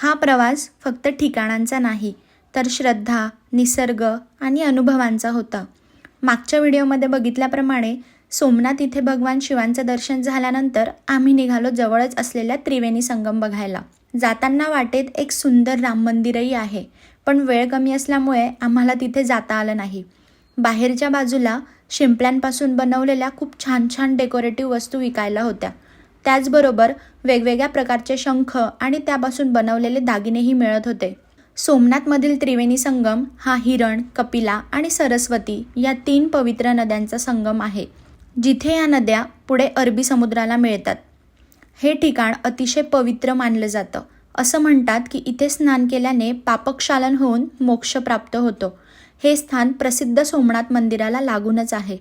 हा प्रवास फक्त ठिकाणांचा नाही, तर श्रद्धा, निसर्ग आणि अनुभवांचा होता. मागच्या व्हिडिओमध्ये बघितल्याप्रमाणे सोमनाथ इथे भगवान शिवांचं दर्शन झाल्यानंतर आम्ही निघालो जवळच असलेल्या त्रिवेणी संगम बघायला. जाताना वाटेत एक सुंदर राम मंदिरही आहे, पण वेळ कमी असल्यामुळे आम्हाला तिथे जाता आलं नाही. बाहेरच्या बाजूला शिंपल्यांपासून बनवलेल्या खूप छान छान डेकोरेटिव्ह वस्तू विकायला होत्या. त्याचबरोबर वेगवेगळ्या प्रकारचे शंख आणि त्यापासून बनवलेले दागिनेही मिळत होते. सोमनाथमधील त्रिवेणी संगम हा हिरण, कपिला आणि सरस्वती या 3 पवित्र नद्यांचा संगम आहे, जिथे या नद्या पुढे अरबी समुद्राला मिळतात. हे ठिकाण अतिशय पवित्र मानलं जातं. असं म्हणतात की इथे स्नान केल्याने पापक्षालन होऊन मोक्ष प्राप्त होतो. हे स्थान प्रसिद्ध सोमनाथ मंदिराला लागूनच आहे.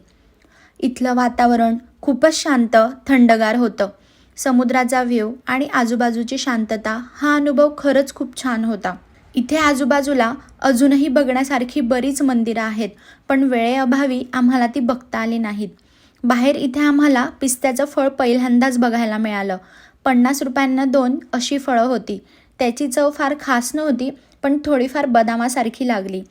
इथलं वातावरण खूपच शांत, थंडगार होतं. समुद्राचा व्ह्यू आणि आजूबाजूची शांतता हा अनुभव खरंच खूप छान होता. इथे आजूबाजूला अजूनही बघण्यासारखी बरीच मंदिरं आहेत, पण वेळेअभावी आम्हाला ती बघता आली नाहीत. बाहेर इथे आम्हाला पिस्त्याचं फळ पहिल्यांदाच बघायला मिळालं. 50 रुपयांना 2 अशी फळं होती. त्याची चव फार खास नव्हती, पण थोडीफार बदामासारखी लागली.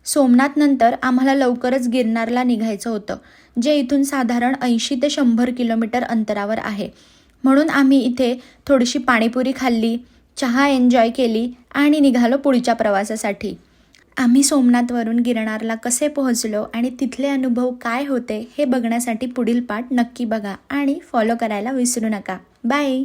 सोमनाथनंतर आम्हाला लवकरच गिरनारला निघायचं होतं, जे इथून साधारण 80 ते 100 किलोमीटर अंतरावर आहे. म्हणून आम्ही इथे थोडीशी पाणीपुरी खाल्ली, चहा एन्जॉय केली आणि निघालो पुढच्या प्रवासासाठी. आम्ही सोमनाथवरून गिरनारला कसे पोहोचलो आणि तिथले अनुभव काय होते हे बघण्यासाठी पुढील पार्ट नक्की बघा आणि फॉलो करायला विसरू नका. बाय.